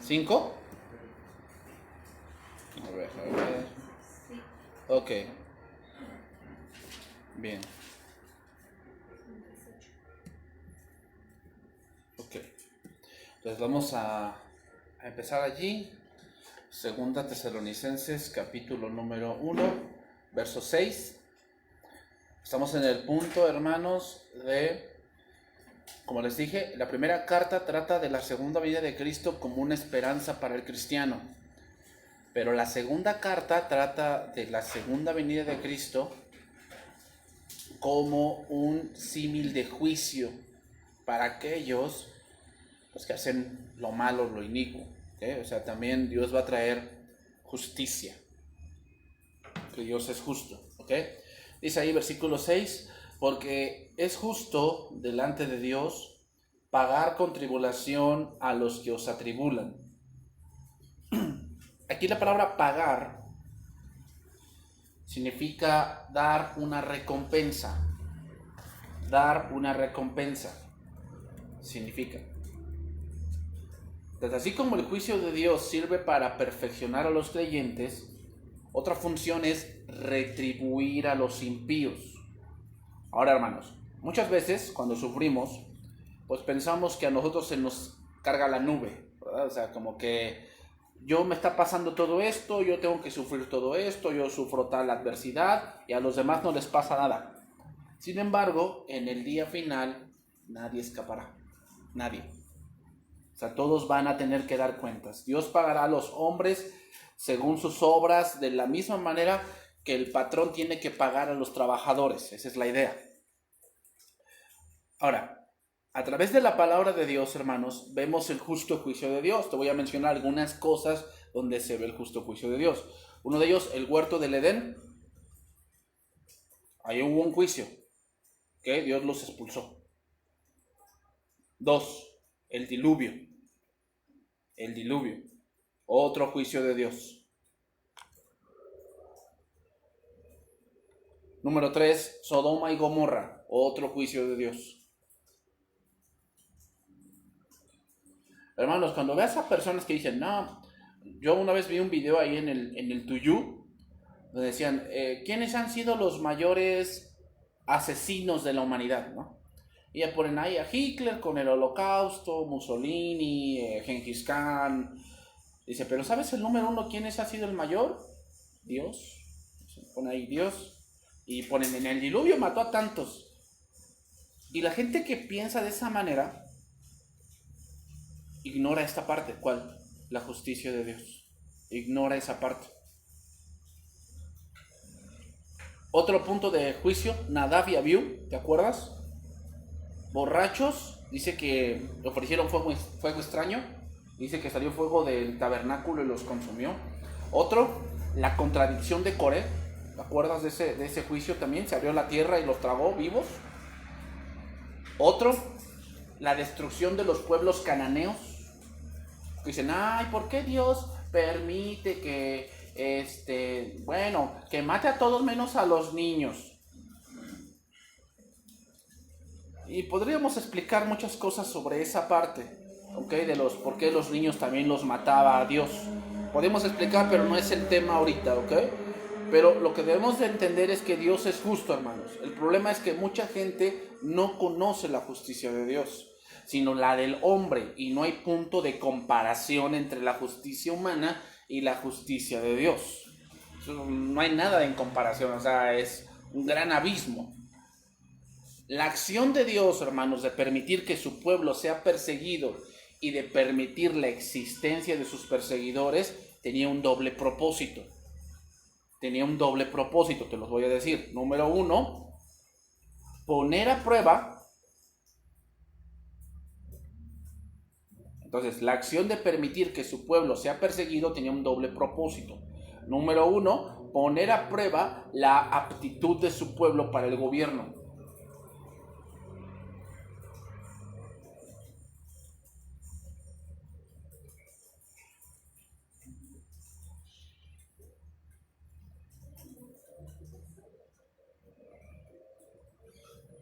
¿5? A ver. Ok. Bien. Ok. Entonces vamos a empezar allí. Segunda Tesalonicenses, capítulo número 1, verso 6. Estamos en el punto, hermanos, como les dije, la primera carta trata de la segunda venida de Cristo como una esperanza para el cristiano. Pero la segunda carta trata de la segunda venida de Cristo como un símil de juicio para aquellos que hacen lo malo, lo inicuo. ¿Okay? O sea, también Dios va a traer justicia. Que Dios es justo. ¿Okay? Dice ahí versículo 6, porque es justo delante de Dios pagar con tribulación a los que os atribulan. Aquí la palabra pagar significa dar una recompensa. Dar una recompensa significa. Entonces, así como el juicio de Dios sirve para perfeccionar a los creyentes, otra función es retribuir a los impíos. Ahora, hermanos, muchas veces cuando sufrimos, pues pensamos que a nosotros se nos carga la nube, ¿verdad? O sea, como que yo me está pasando todo esto, yo tengo que sufrir todo esto, yo sufro tal adversidad y a los demás no les pasa nada. Sin embargo, en el día final, nadie escapará. Nadie. O sea, todos van a tener que dar cuentas. Dios pagará a los hombres según sus obras, de la misma manera que el patrón tiene que pagar a los trabajadores. Esa es la idea. Ahora, a través de la palabra de Dios, hermanos, vemos el justo juicio de Dios. Te voy a mencionar algunas cosas donde se ve el justo juicio de Dios. Uno de ellos, el huerto del Edén. Ahí hubo un juicio, que Dios los expulsó. 2, el diluvio. El diluvio. Otro juicio de Dios. Número 3, Sodoma y Gomorra. Otro juicio de Dios. Hermanos, cuando veas a personas que dicen, no, yo una vez vi un video ahí en el Tuyú, donde decían, ¿quiénes han sido los mayores asesinos de la humanidad? ¿No? Y ya ponen ahí a Hitler con el Holocausto, Mussolini, Gengis Khan. Dice, pero ¿sabes el número 1 quién ha sido el mayor? Dios. Pone ahí Dios. Y ponen, en el diluvio mató a tantos. Y la gente que piensa de esa manera ignora esta parte. ¿Cuál? La justicia de Dios. Ignora esa parte. Otro punto de juicio, Nadab y Abiú, ¿te acuerdas? Borrachos, dice que ofrecieron fuego extraño, dice que salió fuego del tabernáculo y los consumió. Otro, la contradicción de Coré, ¿te acuerdas de ese juicio también? Se abrió la tierra y los tragó vivos. Otro, la destrucción de los pueblos cananeos. Dicen, ay, ¿por qué Dios permite que, que mate a todos menos a los niños? Y podríamos explicar muchas cosas sobre esa parte, ¿ok? De por qué los niños también los mataba a Dios. Podemos explicar, pero no es el tema ahorita, ¿ok? Pero lo que debemos de entender es que Dios es justo, hermanos. El problema es que mucha gente no conoce la justicia de Dios, sino la del hombre, y no hay punto de comparación entre la justicia humana y la justicia de Dios. No hay nada en comparación, o sea, es un gran abismo. La acción de Dios, hermanos, de permitir que su pueblo sea perseguido y de permitir la existencia de sus perseguidores, tenía un doble propósito. Tenía un doble propósito, te los voy a decir. Número 1, poner a prueba. Entonces, la acción de permitir que su pueblo sea perseguido tenía un doble propósito. Número 1, poner a prueba la aptitud de su pueblo para el gobierno.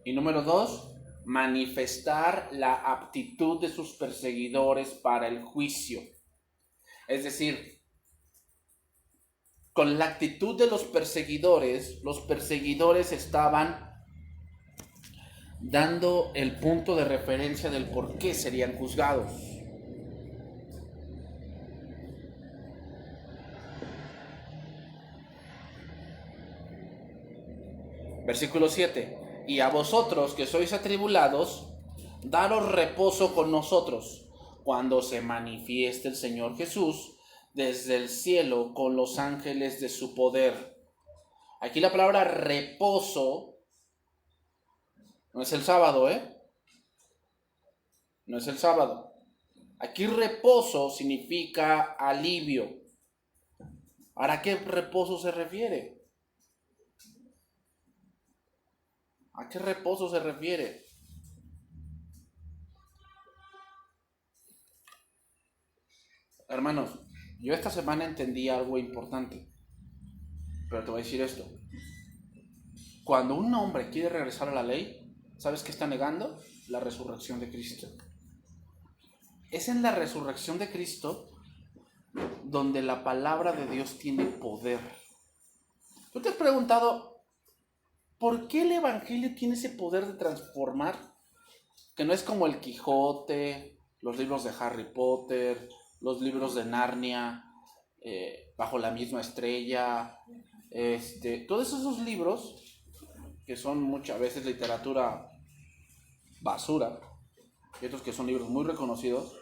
Y número 2, manifestar la aptitud de sus perseguidores para el juicio. Es decir, con la actitud de los perseguidores estaban dando el punto de referencia del por qué serían juzgados. Versículo 7. Y a vosotros que sois atribulados, daros reposo con nosotros, cuando se manifieste el Señor Jesús desde el cielo con los ángeles de su poder. Aquí la palabra reposo no es el sábado, No es el sábado. Aquí reposo significa alivio. ¿Ahora a qué reposo se refiere? ¿A qué reposo se refiere? Hermanos, yo esta semana entendí algo importante, pero te voy a decir esto. Cuando un hombre quiere regresar a la ley, ¿sabes qué está negando? La resurrección de Cristo. Es en la resurrección de Cristo donde la palabra de Dios tiene poder. ¿Tú te has preguntado por qué el Evangelio tiene ese poder de transformar? Que no es como el Quijote, los libros de Harry Potter, los libros de Narnia, Bajo la misma estrella, todos esos libros que son muchas veces literatura basura, y otros que son libros muy reconocidos.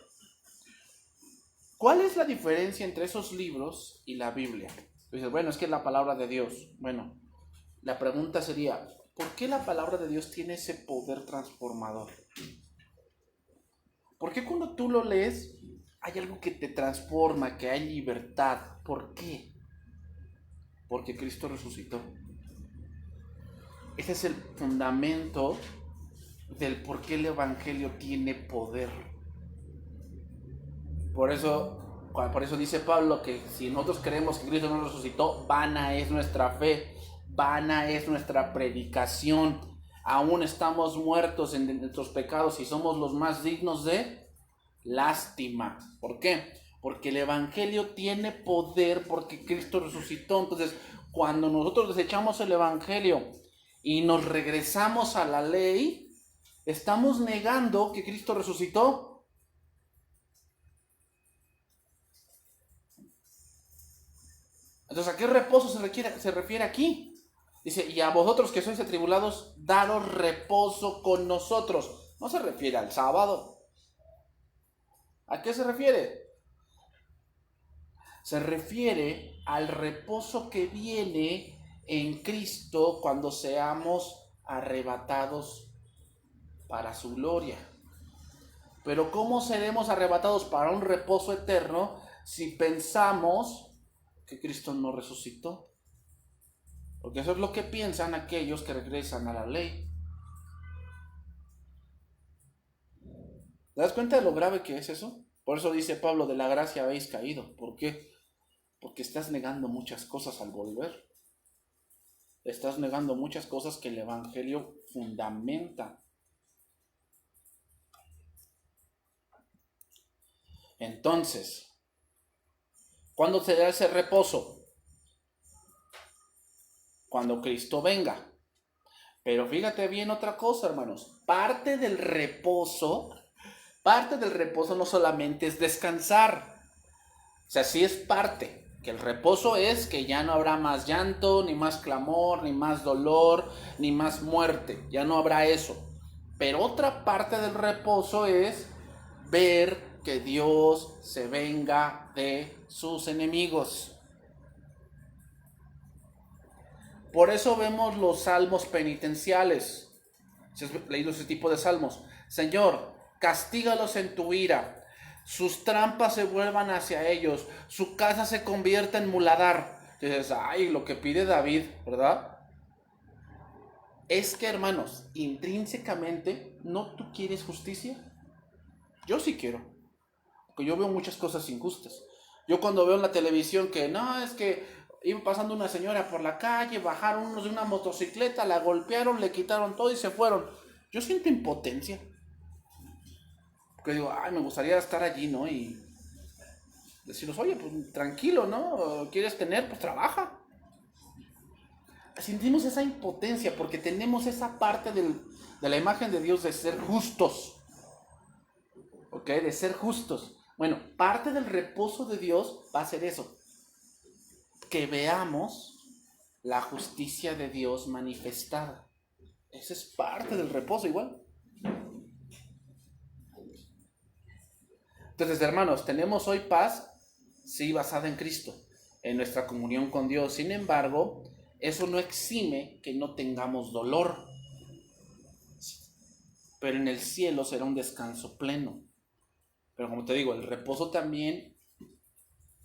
¿Cuál es la diferencia entre esos libros y la Biblia? Dices, bueno, es que es la palabra de Dios. Bueno, la pregunta sería, ¿por qué la palabra de Dios tiene ese poder transformador? ¿Por qué cuando tú lo lees hay algo que te transforma, que hay libertad? ¿Por qué? Porque Cristo resucitó. Ese es el fundamento del por qué el Evangelio tiene poder. Por eso dice Pablo que si nosotros creemos que Cristo no resucitó, vana es nuestra fe, vana es nuestra predicación. Aún estamos muertos en nuestros pecados y somos los más dignos de lástima. ¿Por qué? Porque el Evangelio tiene poder porque Cristo resucitó. Entonces, cuando nosotros desechamos el Evangelio y nos regresamos a la ley, estamos negando que Cristo resucitó. Entonces, ¿a qué reposo se refiere aquí? Dice, y a vosotros que sois atribulados, daros reposo con nosotros. No se refiere al sábado. ¿A qué se refiere? Se refiere al reposo que viene en Cristo cuando seamos arrebatados para su gloria. Pero ¿cómo seremos arrebatados para un reposo eterno si pensamos que Cristo no resucitó? Porque eso es lo que piensan aquellos que regresan a la ley. ¿Te das cuenta de lo grave que es eso? Por eso dice Pablo, de la gracia habéis caído. ¿Por qué? Porque estás negando muchas cosas al volver. Estás negando muchas cosas que el Evangelio fundamenta. Entonces, ¿cuándo será ese reposo? Cuando Cristo venga. Pero fíjate bien otra cosa, hermanos. Parte del reposo no solamente es descansar. O sea, sí es parte. Que el reposo es que ya no habrá más llanto, ni más clamor, ni más dolor, ni más muerte. Ya no habrá eso. Pero otra parte del reposo es ver que Dios se venga de sus enemigos. Por eso vemos los salmos penitenciales. Si has leído ese tipo de salmos. Señor, castígalos en tu ira. Sus trampas se vuelvan hacia ellos. Su casa se convierta en muladar. Dices, ay, lo que pide David, ¿verdad? Es que, hermanos, intrínsecamente, ¿no tú quieres justicia? Yo sí quiero. Porque yo veo muchas cosas injustas. Yo cuando veo en la televisión que, no, es que iba pasando una señora por la calle, bajaron unos de una motocicleta, la golpearon, le quitaron todo y se fueron. Yo siento impotencia. Porque digo, ay, me gustaría estar allí, ¿no? Y decirles, oye, pues tranquilo, ¿no? ¿Quieres tener? Pues trabaja. Sentimos esa impotencia porque tenemos esa parte de la imagen de Dios de ser justos. ¿Ok? De ser justos. Bueno, parte del reposo de Dios va a ser eso. Que veamos la justicia de Dios manifestada. Esa es parte del reposo igual. Entonces, hermanos, tenemos hoy paz, sí, basada en Cristo, en nuestra comunión con Dios. Sin embargo, eso no exime que no tengamos dolor. Pero en el cielo será un descanso pleno. Pero como te digo, el reposo también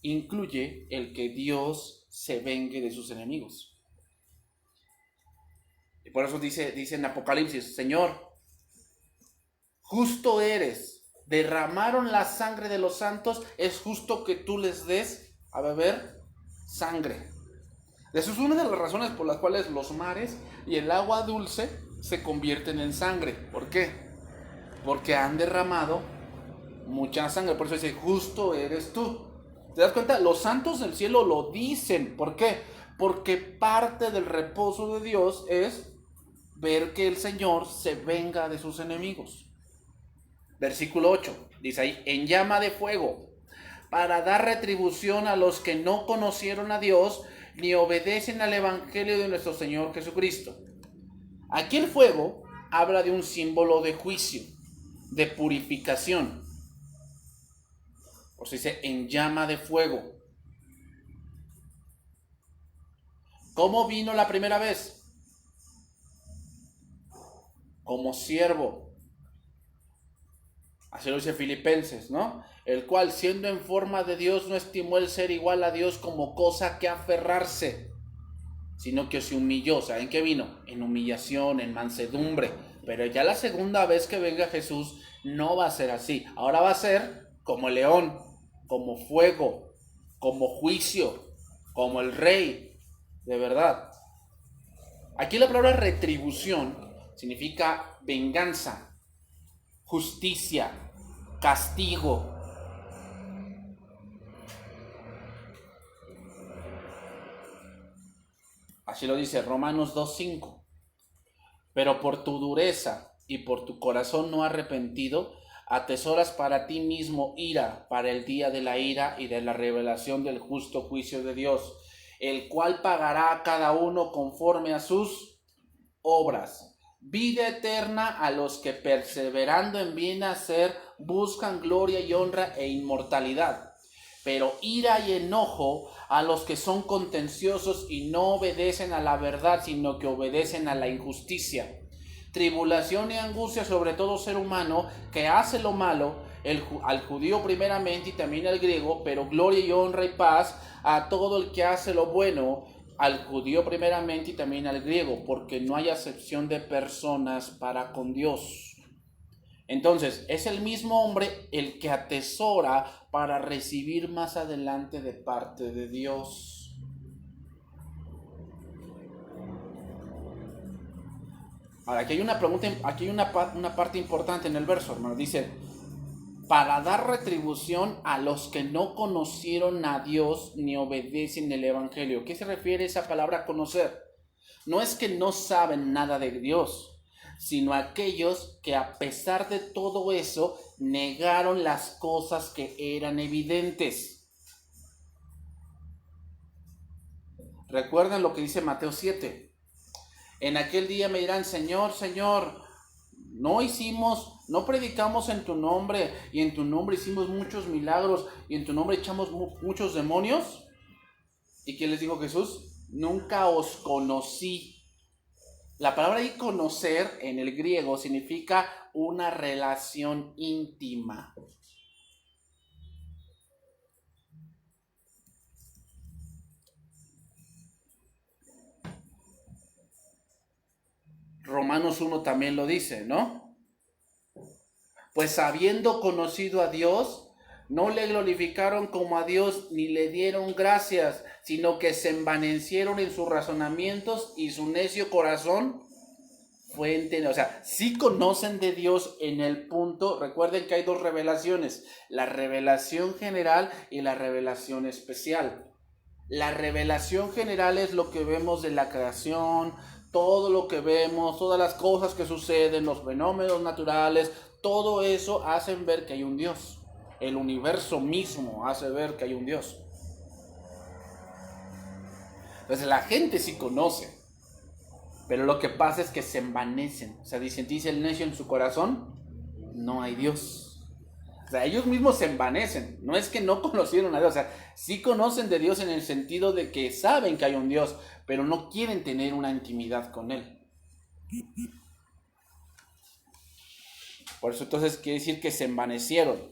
incluye el que Dios se vengue de sus enemigos. Y por eso dice en Apocalipsis, Señor, justo eres, derramaron la sangre de los santos, es justo que tú les des a beber sangre. Eso es una de las razones por las cuales los mares y el agua dulce se convierten en sangre. ¿Por qué? Porque han derramado mucha sangre. Por eso dice, justo eres tú. ¿Te das cuenta? Los santos del cielo lo dicen. ¿Por qué? Porque parte del reposo de Dios es ver que el Señor se venga de sus enemigos. Versículo 8, dice ahí, en llama de fuego, para dar retribución a los que no conocieron a Dios ni obedecen al evangelio de nuestro Señor Jesucristo. Aquí el fuego habla de un símbolo de juicio, de purificación. O sea, dice en llama de fuego. ¿Cómo vino la primera vez? Como siervo. Así lo dice Filipenses, ¿no? El cual, siendo en forma de Dios, no estimó el ser igual a Dios como cosa que aferrarse, sino que se humilló. ¿Saben qué vino? En humillación, en mansedumbre. Pero ya la segunda vez que venga Jesús no va a ser así. Ahora va a ser como león, como fuego, como juicio, como el rey, de verdad. Aquí la palabra retribución significa venganza, justicia, castigo. Así lo dice Romanos 2:5. Pero por tu dureza y por tu corazón no arrepentido, atesoras para ti mismo ira para el día de la ira y de la revelación del justo juicio de Dios, el cual pagará a cada uno conforme a sus obras. Vida eterna a los que perseverando en bien hacer buscan gloria y honra e inmortalidad. Pero ira y enojo a los que son contenciosos y no obedecen a la verdad, sino que obedecen a la injusticia. Tribulación y angustia sobre todo ser humano que hace lo malo, al judío primeramente y también al griego, pero gloria y honra y paz a todo el que hace lo bueno, al judío primeramente y también al griego, porque no hay acepción de personas para con Dios. Entonces, es el mismo hombre el que atesora para recibir más adelante de parte de Dios. Ahora, aquí hay una pregunta, aquí hay una parte importante en el verso, hermano. Dice, para dar retribución a los que no conocieron a Dios ni obedecen el evangelio. ¿Qué se refiere a esa palabra conocer? No es que no saben nada de Dios, sino aquellos que a pesar de todo eso negaron las cosas que eran evidentes. Recuerden lo que dice Mateo 7. En aquel día me dirán, Señor, Señor, no predicamos en tu nombre, y en tu nombre hicimos muchos milagros, y en tu nombre echamos muchos demonios. ¿Y qué les dijo Jesús? Nunca os conocí. La palabra ahí conocer en el griego significa una relación íntima. Romanos 1 también lo dice, ¿no? Pues habiendo conocido a Dios, no le glorificaron como a Dios ni le dieron gracias, sino que se envanecieron en sus razonamientos y su necio corazón fuente, o sea, sí conocen de Dios en el punto, recuerden que hay dos revelaciones, la revelación general y la revelación especial. La revelación general es lo que vemos de la creación, todo lo que vemos, todas las cosas que suceden, los fenómenos naturales, todo eso hacen ver que hay un Dios. El universo mismo hace ver que hay un Dios. Entonces la gente sí conoce, pero lo que pasa es que se envanecen. O sea, dice el necio en su corazón, no hay Dios. O sea, ellos mismos se envanecen. No es que no conocieron a Dios. O sea, sí conocen de Dios en el sentido de que saben que hay un Dios, pero no quieren tener una intimidad con Él. Por eso entonces quiere decir que se envanecieron.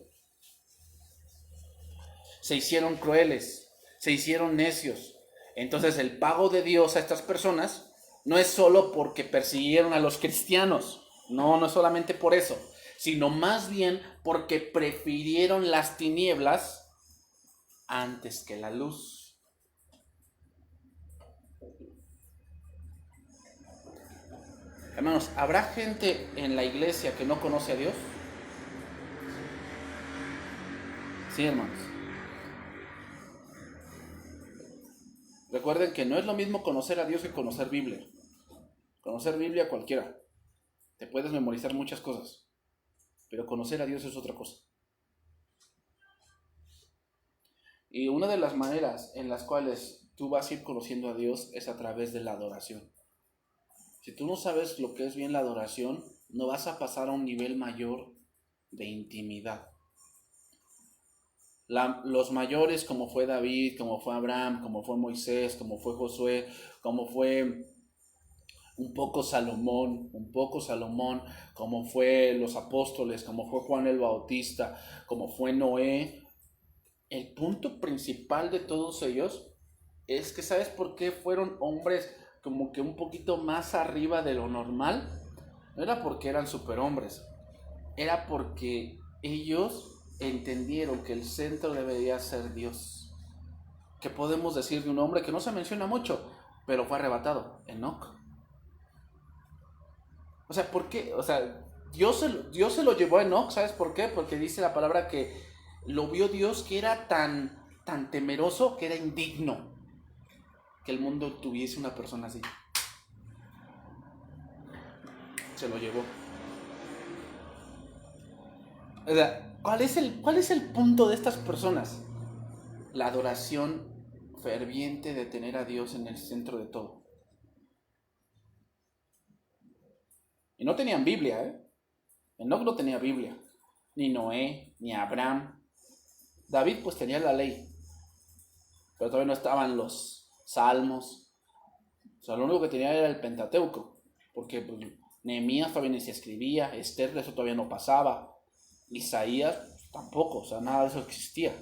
Se hicieron crueles. Se hicieron necios. Entonces el pago de Dios a estas personas no es solo porque persiguieron a los cristianos. No, no es solamente por eso, sino más bien porque prefirieron las tinieblas antes que la luz. Hermanos, ¿habrá gente en la iglesia que no conoce a Dios? Sí, hermanos. Recuerden que no es lo mismo conocer a Dios que conocer Biblia. Conocer Biblia cualquiera. Te puedes memorizar muchas cosas. Pero conocer a Dios es otra cosa. Y una de las maneras en las cuales tú vas a ir conociendo a Dios es a través de la adoración. Si tú no sabes lo que es bien la adoración, no vas a pasar a un nivel mayor de intimidad. Los mayores, como fue David, como fue Abraham, como fue Moisés, como fue Josué, como fue un poco Salomón, como fue los apóstoles, como fue Juan el Bautista, como fue Noé. El punto principal de todos ellos es que, ¿sabes por qué fueron hombres como que un poquito más arriba de lo normal? No era porque eran superhombres, era porque ellos entendieron que el centro debería ser Dios. ¿Qué podemos decir de un hombre que no se menciona mucho, pero fue arrebatado? Enoc. O sea, ¿por qué? O sea, Dios se lo llevó a Enoc, ¿sabes por qué? Porque dice la palabra que lo vio Dios que era tan temeroso que era indigno que el mundo tuviese una persona así. Se lo llevó. O sea, ¿cuál es el punto de estas personas? La adoración ferviente de tener a Dios en el centro de todo. Y no tenían Biblia, ¿eh? Enoc no tenía Biblia. Ni Noé, ni Abraham. David pues tenía la ley. Pero todavía no estaban los salmos. O sea, lo único que tenía era el Pentateuco. Porque pues, Nehemías todavía ni se escribía. Esther, eso todavía no pasaba. Isaías tampoco. O sea, nada de eso existía.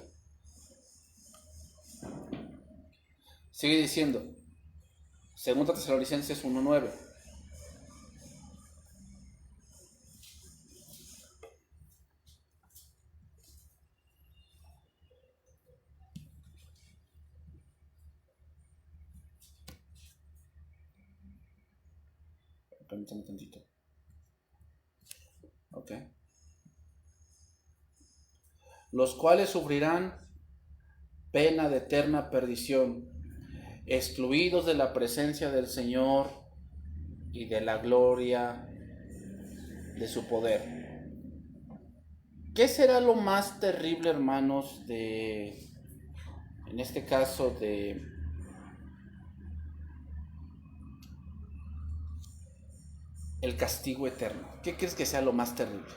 Sigue diciendo. 2 Tesalonicenses 1:9. Permítame tantito. Ok. Los cuales sufrirán pena de eterna perdición, excluidos de la presencia del Señor y de la gloria de su poder. ¿Qué será lo más terrible, hermanos, en este caso, de el castigo eterno? ¿Qué crees que sea lo más terrible?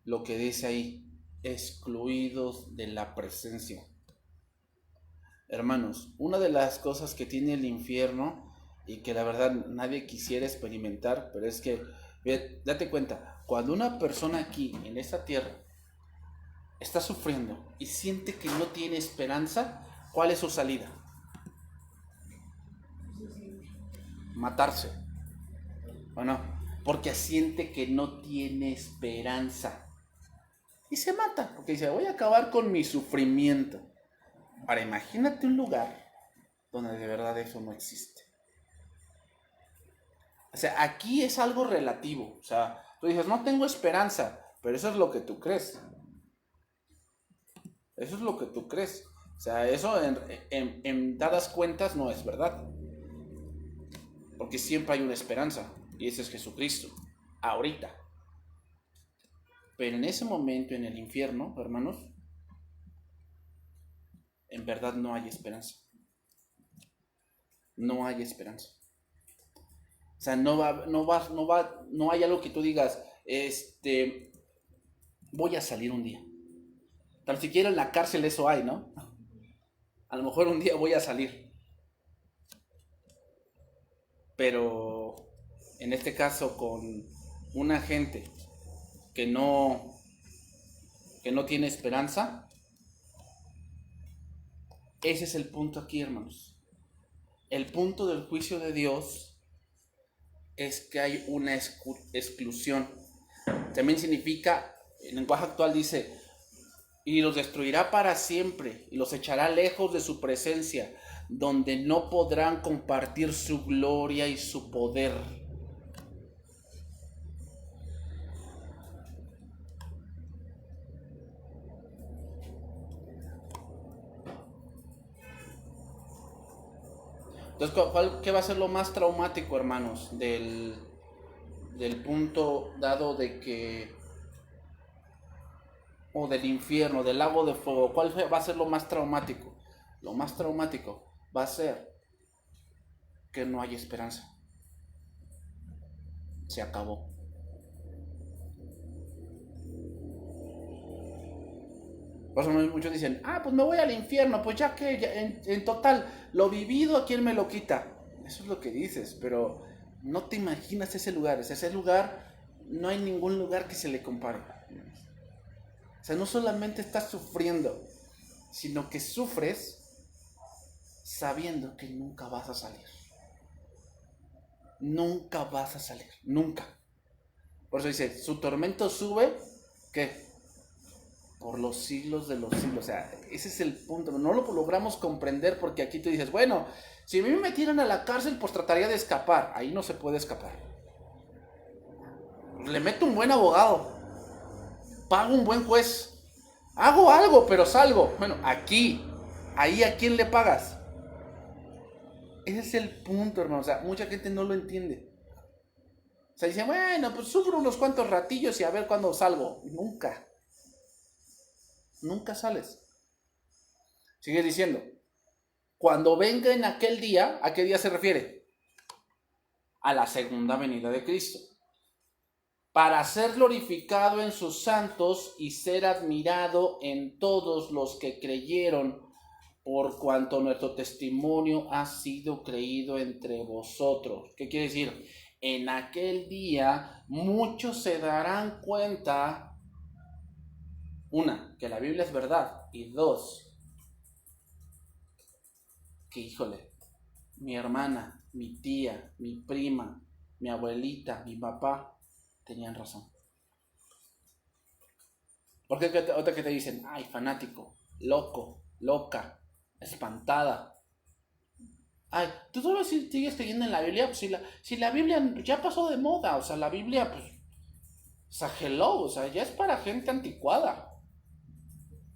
Lo que dice ahí, excluidos de la presencia. Hermanos, una de las cosas que tiene el infierno y que la verdad nadie quisiera experimentar, pero es que, date cuenta, cuando una persona aquí en esta tierra está sufriendo y siente que no tiene esperanza, ¿cuál es su salida? Matarse, ¿o no? Porque siente que no tiene esperanza y se mata, porque dice, voy a acabar con mi sufrimiento. Ahora imagínate un lugar donde de verdad eso no existe. O sea, aquí es algo relativo. O sea, tú dices, no tengo esperanza, pero eso es lo que tú crees. Eso es lo que tú crees. O sea, eso en dadas cuentas no es verdad. Porque siempre hay una esperanza. Y ese es Jesucristo. Ahorita. Pero en ese momento en el infierno, hermanos, en verdad no hay esperanza. No hay esperanza. O sea, no hay algo que tú digas, voy a salir un día. Tan siquiera en la cárcel eso hay, ¿no? A lo mejor un día voy a salir. Pero en este caso con una gente que no, que no tiene esperanza, ese es el punto aquí, hermanos. El punto del juicio de Dios es que hay una exclusión. También significa, en lenguaje actual dice, y los destruirá para siempre, y los echará lejos de su presencia, donde no podrán compartir su gloria y su poder. Entonces, ¿qué va a ser lo más traumático, hermanos, del punto dado de que, o del infierno, del lago de fuego? ¿Cuál va a ser lo más traumático? Lo más traumático va a ser que no hay esperanza. Se acabó. Por eso muchos dicen, pues me voy al infierno, pues ya que en total, lo vivido, ¿a quién me lo quita? Eso es lo que dices, pero no te imaginas ese lugar. Ese lugar, no hay ningún lugar que se le compare. O sea, no solamente estás sufriendo, sino que sufres sabiendo que nunca vas a salir. Nunca vas a salir, nunca. Por eso dice, su tormento sube, ¿qué? Por los siglos de los siglos. O sea, ese es el punto. No lo logramos comprender porque aquí tú dices, bueno, si a mí me metieran a la cárcel, pues trataría de escapar. Ahí no se puede escapar. Le meto un buen abogado, pago un buen juez, hago algo, pero salgo. Bueno, ahí ¿a quién le pagas? Ese es el punto, hermano. O sea, mucha gente no lo entiende. O sea, dice, bueno, pues sufro unos cuantos ratillos y a ver cuándo salgo. Nunca sales. Sigue diciendo, cuando venga en aquel día, ¿a qué día se refiere? A la segunda venida de Cristo. Para ser glorificado en sus santos y ser admirado en todos los que creyeron, por cuanto nuestro testimonio ha sido creído entre vosotros. ¿Qué quiere decir? En aquel día muchos se darán cuenta, una, que la Biblia es verdad, y dos, que híjole, mi hermana, mi tía, mi prima, mi abuelita, mi papá tenían razón. Porque otra que te dicen, ay, fanático, loco, loca, espantada. Ay, ¿tú todavía sigues creyendo en la Biblia? Pues si la Biblia ya pasó de moda, o sea, la Biblia, pues, o sea, hello, o sea, ya es para gente anticuada.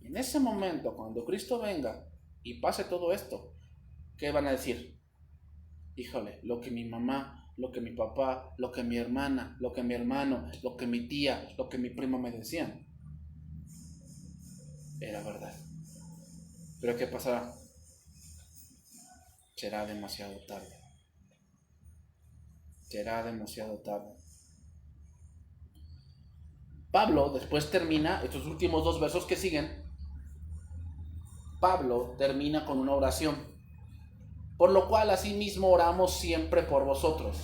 En ese momento, cuando Cristo venga y pase todo esto, ¿qué van a decir? Híjole, lo que mi mamá, lo que mi papá, lo que mi hermana, lo que mi hermano, lo que mi tía, lo que mi primo me decían, era verdad. Pero ¿qué pasará? Será demasiado tarde. Será demasiado tarde. Pablo después termina, estos últimos dos versos que siguen, Pablo termina con una oración. Por lo cual asimismo oramos siempre por vosotros,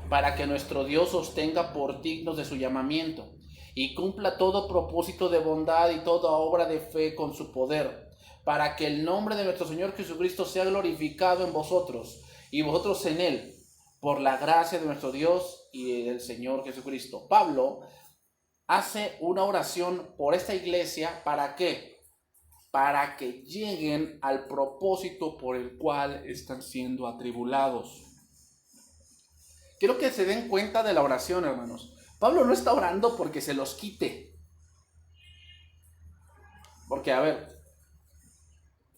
para que nuestro Dios os tenga por dignos de su llamamiento, y cumpla todo propósito de bondad y toda obra de fe con su poder, para que el nombre de nuestro Señor Jesucristo sea glorificado en vosotros, y vosotros en Él, por la gracia de nuestro Dios y del Señor Jesucristo. Pablo hace una oración por esta iglesia, ¿para qué? Para que lleguen al propósito por el cual están siendo atribulados. Quiero que se den cuenta de la oración, hermanos. Pablo no está orando porque se los quite. Porque, a ver,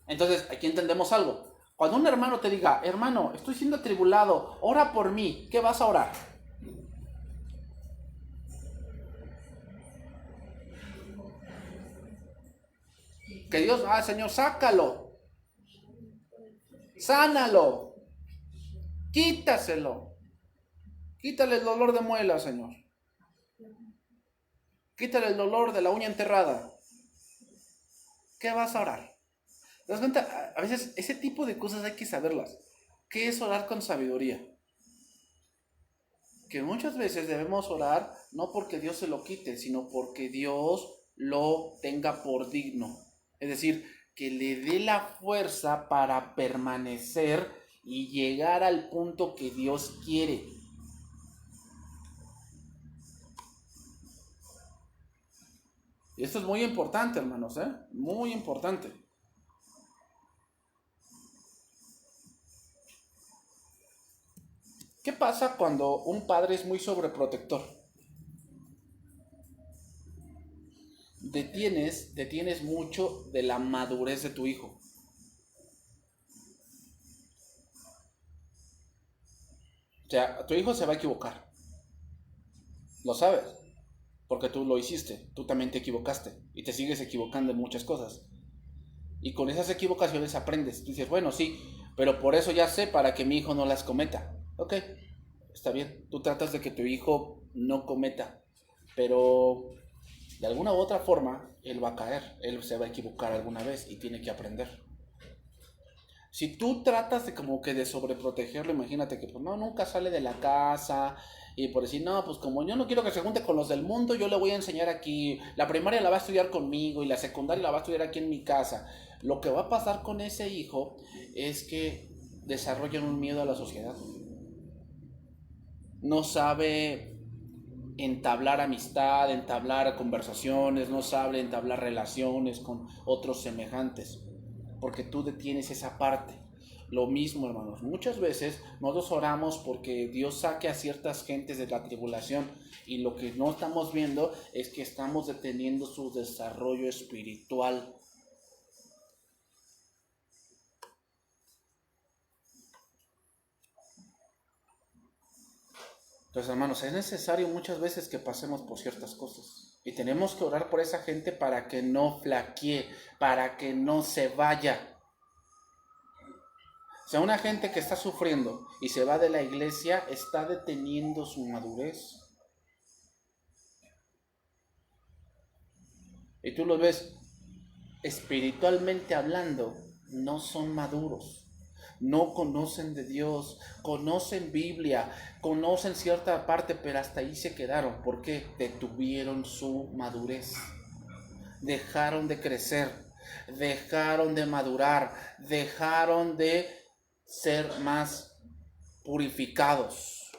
entonces aquí entendemos algo. Cuando un hermano te diga, hermano, estoy siendo atribulado, ora por mí, ¿qué vas a orar? Que Dios, Señor, sácalo, sánalo, quítaselo, quítale el dolor de muela, Señor, quítale el dolor de la uña enterrada. ¿Qué vas a orar? ¿Te das cuenta? A veces ese tipo de cosas hay que saberlas. ¿Qué es orar con sabiduría? Que muchas veces debemos orar no porque Dios se lo quite, sino porque Dios lo tenga por digno. Es decir, que le dé la fuerza para permanecer y llegar al punto que Dios quiere. Y esto es muy importante, hermanos, muy importante. ¿Qué pasa cuando un padre es muy sobreprotector? Detienes mucho de la madurez de tu hijo. O sea, tu hijo se va a equivocar. Lo sabes, porque tú lo hiciste, tú también te equivocaste y te sigues equivocando en muchas cosas. Y con esas equivocaciones aprendes. Tú dices, bueno, sí, pero por eso ya sé para que mi hijo no las cometa. Ok, está bien, tú tratas de que tu hijo no cometa, pero de alguna u otra forma él va a caer, él se va a equivocar alguna vez y tiene que aprender. Si tú tratas de como que de sobreprotegerlo, imagínate que pues no, nunca sale de la casa y por decir, no, pues como yo no quiero que se junte con los del mundo, yo le voy a enseñar aquí, la primaria la va a estudiar conmigo y la secundaria la va a estudiar aquí en mi casa. Lo que va a pasar con ese hijo es que desarrollan un miedo a la sociedad. No sabe entablar amistad, entablar conversaciones, no sabe entablar relaciones con otros semejantes, porque tú detienes esa parte. Lo mismo, hermanos, muchas veces nosotros oramos porque Dios saque a ciertas gentes de la tribulación y lo que no estamos viendo es que estamos deteniendo su desarrollo espiritual. Entonces, hermanos, es necesario muchas veces que pasemos por ciertas cosas. Y tenemos que orar por esa gente para que no flaquee, para que no se vaya. O sea, una gente que está sufriendo y se va de la iglesia está deteniendo su madurez. Y tú los ves, espiritualmente hablando, no son maduros. No conocen de Dios, conocen Biblia, conocen cierta parte, pero hasta ahí se quedaron. ¿Por qué? Detuvieron su madurez. Dejaron de crecer, dejaron de madurar, dejaron de ser más purificados.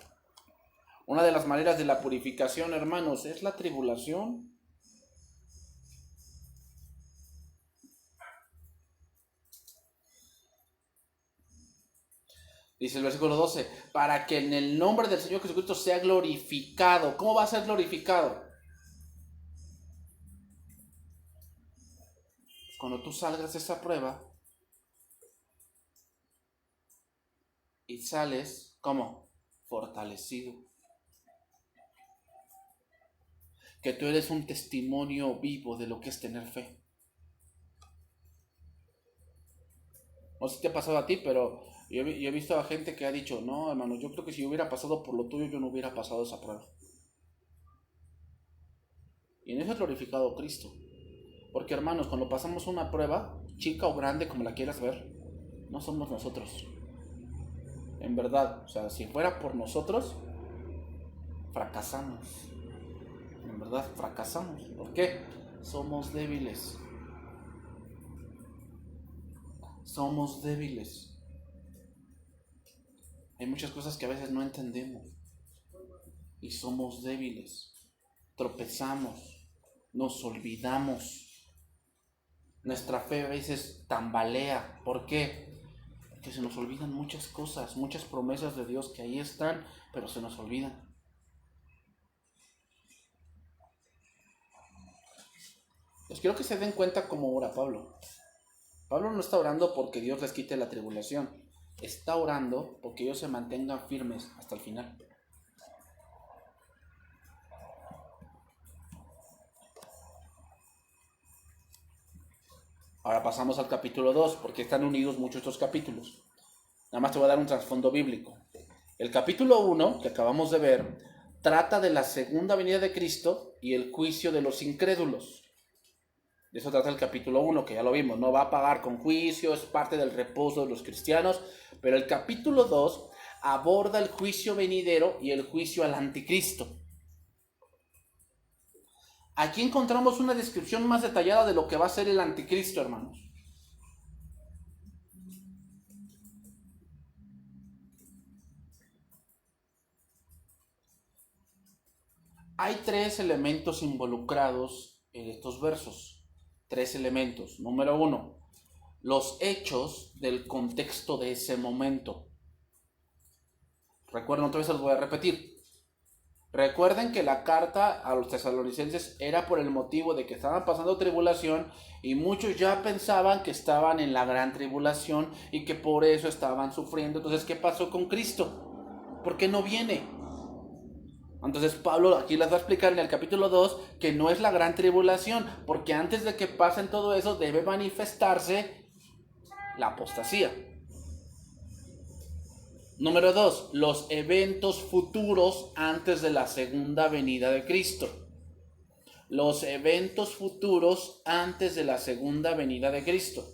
Una de las maneras de la purificación, hermanos, es la tribulación. Dice el versículo 12, para que en el nombre del Señor Jesucristo sea glorificado. ¿Cómo va a ser glorificado? Cuando tú salgas de esa prueba y sales, ¿cómo? Fortalecido. Que tú eres un testimonio vivo de lo que es tener fe. No sé si te ha pasado a ti, pero yo he visto a gente que ha dicho, no, hermano, yo creo que si yo hubiera pasado por lo tuyo, yo no hubiera pasado esa prueba. Y en eso es glorificado Cristo. Porque, hermanos, cuando pasamos una prueba, chica o grande, como la quieras ver, no somos nosotros. En verdad, o sea, si fuera por nosotros, fracasamos. En verdad, fracasamos. ¿Por qué? Somos débiles. Somos débiles. Hay muchas cosas que a veces no entendemos. Y somos débiles. Tropezamos. Nos olvidamos. Nuestra fe a veces tambalea. ¿Por qué? que se nos olvidan muchas cosas, muchas promesas de Dios que ahí están, pero se nos olvidan. Pues quiero que se den cuenta cómo ora Pablo. Pablo no está orando porque Dios les quite la tribulación. Está orando porque ellos se mantengan firmes hasta el final. Ahora pasamos al capítulo 2, porque están unidos muchos estos capítulos. Nada más te voy a dar un trasfondo bíblico. El capítulo 1, que acabamos de ver, trata de la segunda venida de Cristo y el juicio de los incrédulos. De eso trata el capítulo 1, que ya lo vimos. No va a pagar con juicio, es parte del reposo de los cristianos. Pero el capítulo 2 aborda el juicio venidero y el juicio al anticristo. Aquí encontramos una descripción más detallada de lo que va a ser el anticristo, hermanos. Hay 3 elementos involucrados en estos versos. 3 elementos. Número 1, los hechos del contexto de ese momento. Recuerden, otra vez se los voy a repetir. Recuerden que la carta a los tesalonicenses era por el motivo de que estaban pasando tribulación y muchos ya pensaban que estaban en la gran tribulación y que por eso estaban sufriendo. Entonces, ¿qué pasó con Cristo? ¿Por qué no viene? Entonces Pablo aquí les va a explicar en el capítulo 2 que no es la gran tribulación, porque antes de que pasen todo eso debe manifestarse la apostasía. Número 2, los eventos futuros antes de la segunda venida de Cristo. Los eventos futuros antes de la segunda venida de Cristo.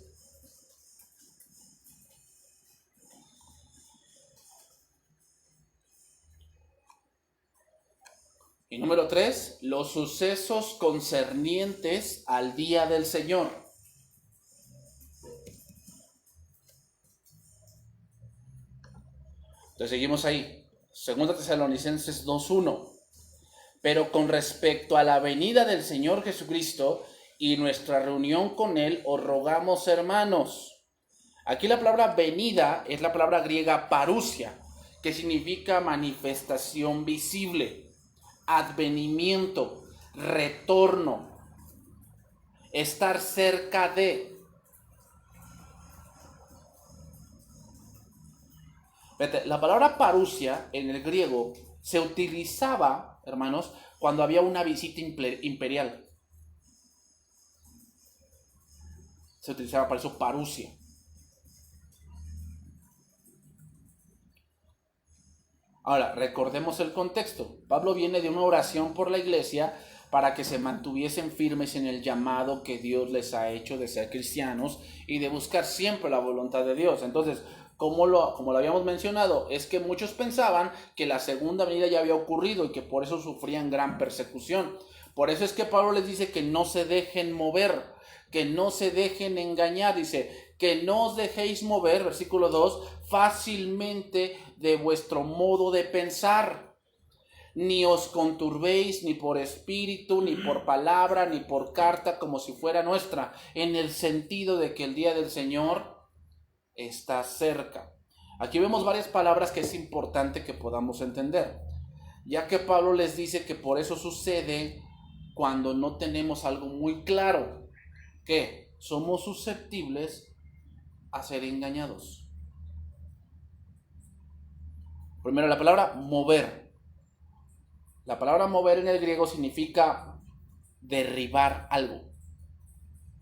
Y número 3, los sucesos concernientes al día del Señor. Entonces seguimos ahí. Segunda Tesalonicenses 2:1. Pero con respecto a la venida del Señor Jesucristo y nuestra reunión con Él, os rogamos, hermanos. Aquí la palabra venida es la palabra griega parousia, que significa manifestación visible, advenimiento, retorno, estar cerca de. La palabra parousia en el griego se utilizaba, hermanos, cuando había una visita imperial. Se utilizaba para eso parousia. Ahora, recordemos el contexto. Pablo viene de una oración por la iglesia para que se mantuviesen firmes en el llamado que Dios les ha hecho de ser cristianos y de buscar siempre la voluntad de Dios. Entonces, como lo habíamos mencionado, es que muchos pensaban que la segunda venida ya había ocurrido y que por eso sufrían gran persecución. Por eso es que Pablo les dice que no se dejen mover, que no se dejen engañar. Dice, que no os dejéis mover, versículo 2, fácilmente de vuestro modo de pensar. Ni os conturbéis ni por espíritu, ni por palabra, ni por carta, como si fuera nuestra, en el sentido de que el día del Señor está cerca. Aquí vemos varias palabras que es importante que podamos entender, ya que Pablo les dice que por eso sucede cuando no tenemos algo muy claro, que somos susceptibles a ser engañados. Primero, la palabra mover. La palabra mover en el griego significa derribar algo,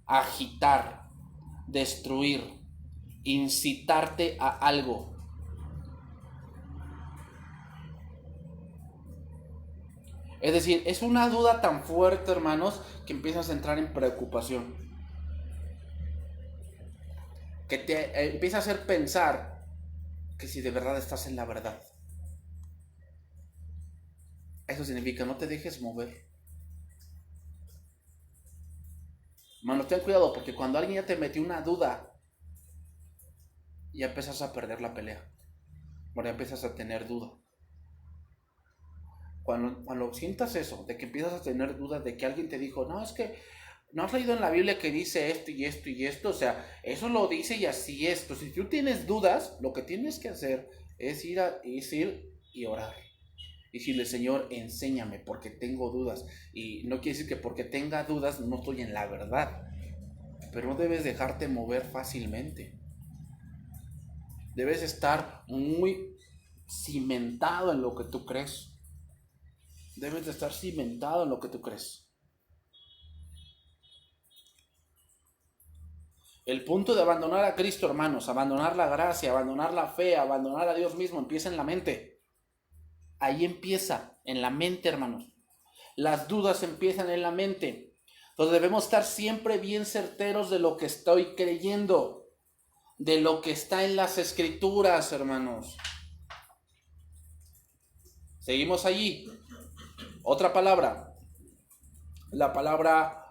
agitar, destruir, incitarte a algo. Es decir, es una duda tan fuerte, hermanos, que empiezas a entrar en preocupación. Que te empieza a hacer pensar que si de verdad estás en la verdad. Eso significa no te dejes mover. Hermano, ten cuidado porque cuando alguien ya te metió una duda, ya empiezas a perder la pelea. Bueno, ya empiezas a tener duda. Cuando sientas eso, de que empiezas a tener dudas de que alguien te dijo, no, es que ¿no has leído en la Biblia que dice esto y esto y esto? O sea, eso lo dice y así esto. Si tú tienes dudas, lo que tienes que hacer es ir y orar. Y decirle, Señor, enséñame porque tengo dudas. Y no quiere decir que porque tenga dudas no estoy en la verdad. Pero no debes dejarte mover fácilmente. Debes estar muy cimentado en lo que tú crees. Debes de estar cimentado en lo que tú crees. El punto de abandonar a Cristo, hermanos, abandonar la gracia, abandonar la fe, abandonar a Dios mismo, empieza en la mente. Ahí empieza, en la mente, hermanos. Las dudas empiezan en la mente. Entonces debemos estar siempre bien certeros de lo que estoy creyendo, de lo que está en las Escrituras, hermanos. Seguimos allí. Otra palabra. La palabra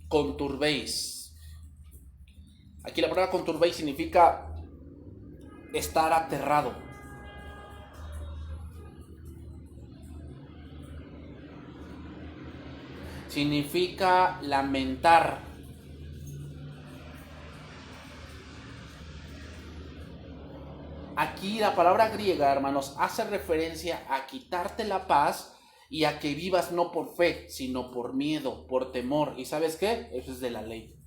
conturbéis. Aquí la palabra conturbéis significa estar aterrado. Significa lamentar. Aquí la palabra griega, hermanos, hace referencia a quitarte la paz y a que vivas no por fe, sino por miedo, por temor. ¿Y sabes qué? Eso es de la ley.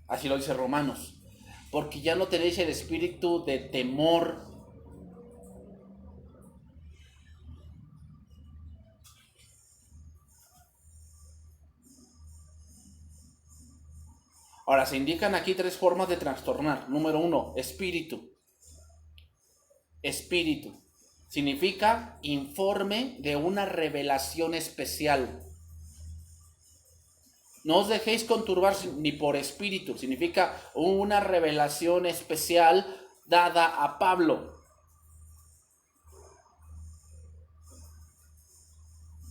Así lo dice Romanos. Porque ya no tenéis el espíritu de temor. Ahora, se indican aquí 3 formas de trastornar. Número 1, espíritu. Espíritu. Significa informe de una revelación especial. No os dejéis conturbar ni por espíritu. Significa una revelación especial dada a Pablo.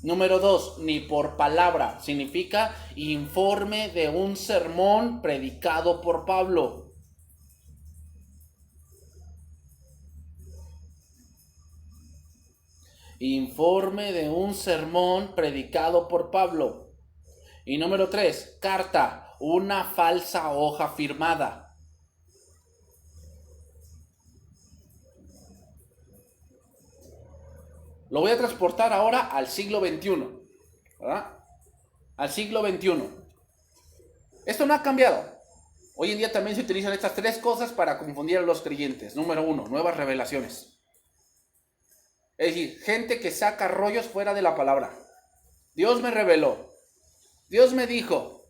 Número 2, ni por palabra. Significa informe de un sermón predicado por Pablo. Informe de un sermón predicado por Pablo. Y número 3, carta, una falsa hoja firmada. Lo voy a transportar ahora al siglo XXI, ¿verdad? Al siglo XXI. Esto no ha cambiado. Hoy en día también se utilizan estas 3 cosas para confundir a los creyentes. Número 1, nuevas revelaciones. Es decir, gente que saca rollos fuera de la palabra. Dios me reveló. Dios me dijo.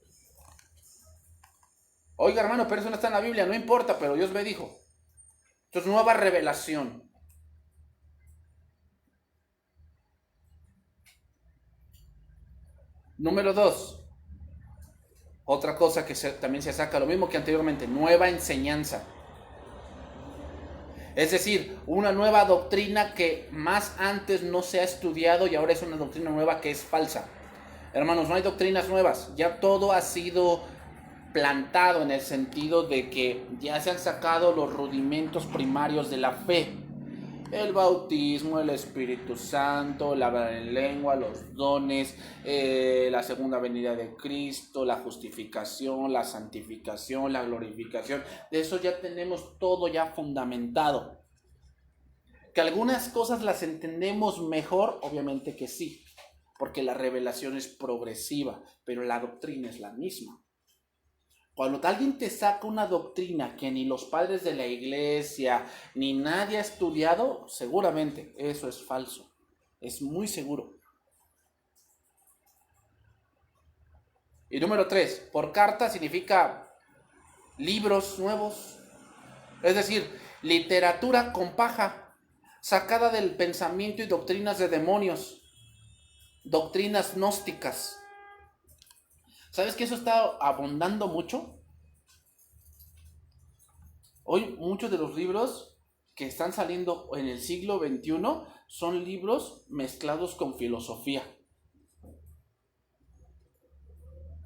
Oiga, hermano, pero eso no está en la Biblia, no importa, pero Dios me dijo. Entonces, nueva revelación. Número 2. Otra cosa que también se saca, lo mismo que anteriormente, nueva enseñanza. Es decir, una nueva doctrina que más antes no se ha estudiado y ahora es una doctrina nueva que es falsa. Hermanos, no hay doctrinas nuevas, ya todo ha sido plantado en el sentido de que ya se han sacado los rudimentos primarios de la fe. El bautismo, el Espíritu Santo, el hablar en lengua, los dones, la segunda venida de Cristo, la justificación, la santificación, la glorificación. De eso ya tenemos todo ya fundamentado. Que algunas cosas las entendemos mejor, obviamente que sí, porque la revelación es progresiva, pero la doctrina es la misma. Cuando alguien te saca una doctrina que ni los padres de la iglesia ni nadie ha estudiado, seguramente eso es falso. Es muy seguro. Y número 3, por carta significa libros nuevos. Es decir, literatura con paja, sacada del pensamiento y doctrinas de demonios, doctrinas gnósticas. ¿Sabes que eso está abundando mucho? Hoy muchos de los libros que están saliendo en el siglo XXI son libros mezclados con filosofía.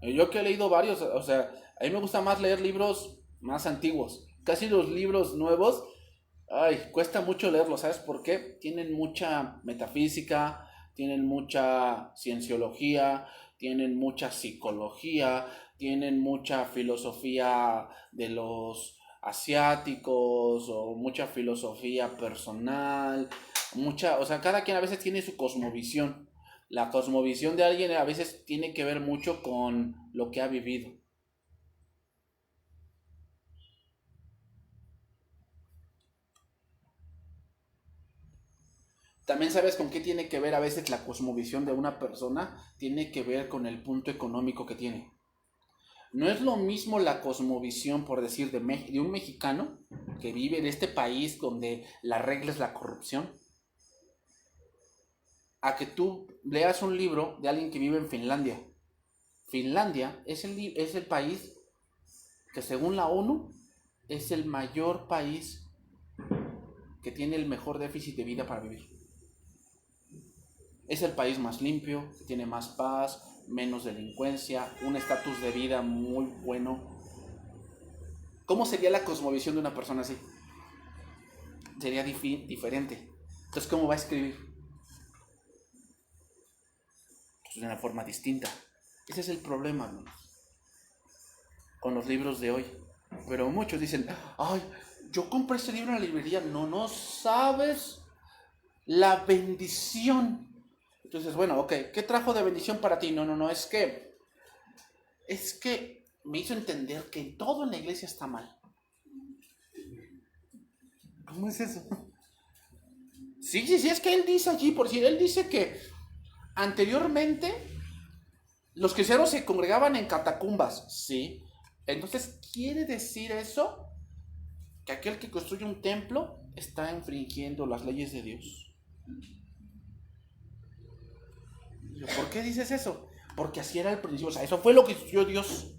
Yo que he leído varios, o sea, a mí me gusta más leer libros más antiguos. Casi los libros nuevos, cuesta mucho leerlos, ¿sabes por qué? Tienen mucha metafísica, tienen mucha cienciología, tienen mucha psicología, tienen mucha filosofía de los asiáticos o mucha filosofía personal, o sea, cada quien a veces tiene su cosmovisión. La cosmovisión de alguien a veces tiene que ver mucho con lo que ha vivido. También sabes con qué tiene que ver a veces la cosmovisión de una persona, tiene que ver con el punto económico que tiene. No es lo mismo la cosmovisión, por decir, de un mexicano que vive en este país donde la regla es la corrupción, a que tú leas un libro de alguien que vive en Finlandia. Finlandia es el país que según la ONU es el mayor país que tiene el mejor déficit de vida para vivir. Es el país más limpio, que tiene más paz, menos delincuencia, un estatus de vida muy bueno. ¿Cómo sería la cosmovisión de una persona así? Sería diferente. Entonces, ¿cómo va a escribir? Pues de una forma distinta. Ese es el problema, hermanos, con los libros de hoy. Pero muchos dicen, ay, yo compré este libro en la librería. No sabes la bendición. Entonces, bueno, ok, ¿qué trajo de bendición para ti? No, es que me hizo entender que todo en la iglesia está mal. ¿Cómo es eso? Sí, es que él dice allí, por decir, él dice que anteriormente los cristianos se congregaban en catacumbas, sí. Entonces, ¿quiere decir eso? Que aquel que construye un templo está infringiendo las leyes de Dios. ¿Por qué dices eso? Porque así era el principio, o sea, eso fue lo que estudió Dios.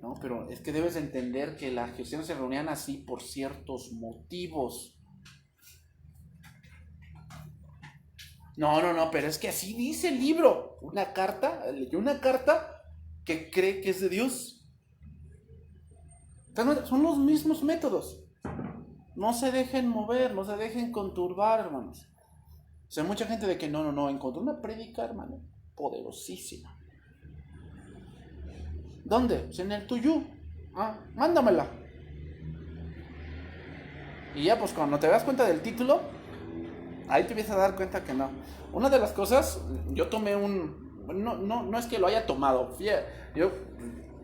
No, pero es que debes de entender que las cristianos se reunían así por ciertos motivos. No, pero es que así dice el libro. Leyó una carta que cree que es de Dios. Son los mismos métodos. No se dejen mover, no se dejen conturbar, hermanos. O sea, mucha gente de que no, encontré una prédica, hermano, poderosísima. ¿Dónde? Pues en el tuyo. Mándamela. Y ya, pues cuando te das cuenta del título, ahí te empiezas a dar cuenta que no. Una de las cosas, yo tomé no es que lo haya tomado. Yo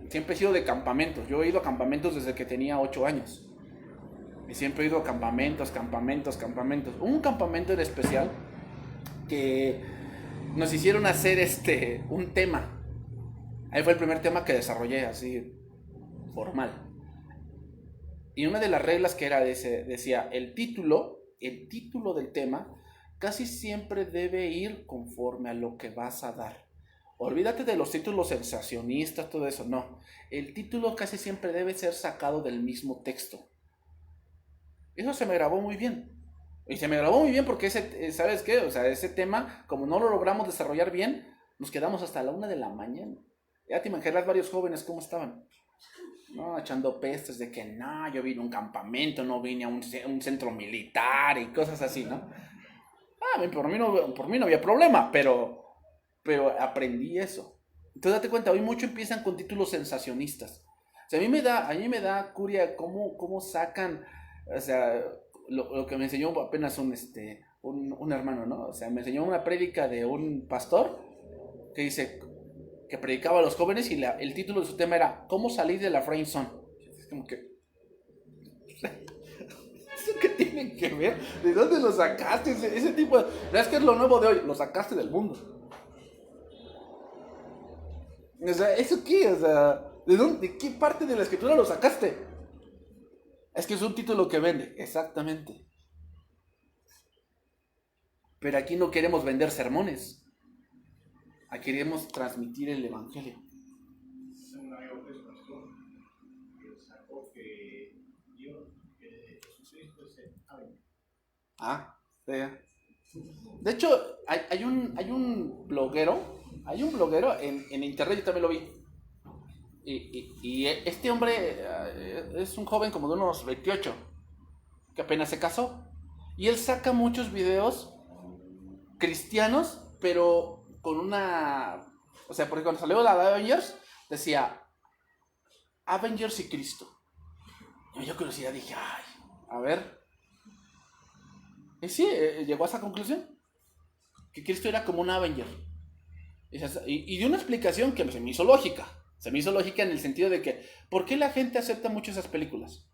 siempre he sido de campamentos. Yo he ido a campamentos desde que tenía 8 años. Y siempre he ido a campamentos. Un campamento en especial que nos hicieron hacer un tema. Ahí fue el primer tema que desarrollé así, formal. Y una de las reglas que era decía, el título del tema casi siempre debe ir conforme a lo que vas a dar. Olvídate de los títulos sensacionistas, todo eso, no. El título casi siempre debe ser sacado del mismo texto. Eso se me grabó muy bien. Y se me grabó muy bien porque ¿sabes qué? O sea, ese tema, como no lo logramos desarrollar bien, nos quedamos hasta la 1 de la mañana. Ya te imaginas varios jóvenes cómo estaban. No, echando pestes de que no, yo vine a un campamento, no vine a un centro militar y cosas así, ¿no? Por mí no había problema, pero aprendí eso. Entonces date cuenta, hoy mucho empiezan con títulos sensacionistas. O sea, a mí me da curia cómo sacan, o sea, lo que me enseñó apenas un hermano, ¿no? O sea, me enseñó una prédica de un pastor que dice que predicaba a los jóvenes y el título de su tema era ¿Cómo salir de la friend zone? Es como que ¿eso qué tiene que ver? ¿De dónde lo sacaste? Ese tipo de... No es que es lo nuevo de hoy, lo sacaste del mundo. O sea, ¿eso qué? O sea, ¿de qué parte de la escritura lo sacaste? Es que es un título que vende, exactamente. Pero aquí no queremos vender sermones. Aquí queremos transmitir el evangelio. Un amigo que es pastor, que sacó que Dios, que Jesucristo es el ave. Sí. De hecho, hay un bloguero, en internet, yo también lo vi. Y este hombre es un joven como de unos 28, que apenas se casó. Y él saca muchos videos cristianos, pero con una O sea, porque cuando salió la de Avengers, decía Avengers y Cristo. Y yo curiosidad dije, ay, a ver. Y sí, llegó a esa conclusión. Que Cristo era como un Avenger. Y dio una explicación que se me hizo lógica. Se me hizo lógica en el sentido de que, ¿por qué la gente acepta mucho esas películas?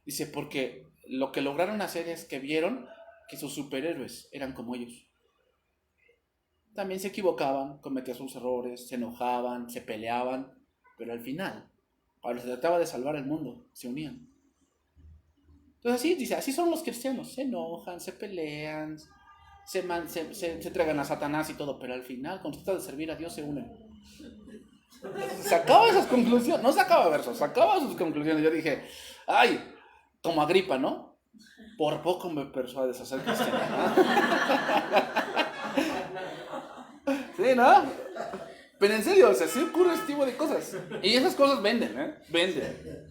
Dice, porque lo que lograron hacer es que vieron que sus superhéroes eran como ellos. También se equivocaban, cometían sus errores, se enojaban, se peleaban, pero al final, cuando se trataba de salvar el mundo, se unían. Entonces así, dice, así son los cristianos, se enojan, se pelean, se entregan a Satanás y todo, pero al final, cuando se trata de servir a Dios, se unen. Sacaba esas conclusiones, no sacaba versos, sacaba sus conclusiones. Yo dije, ay, como Agripa, ¿no? Por poco me persuades a ser cristiano. Sí, ¿no? Pero en serio, o sea, sí ocurre este tipo de cosas. Y esas cosas venden, ¿eh? Venden.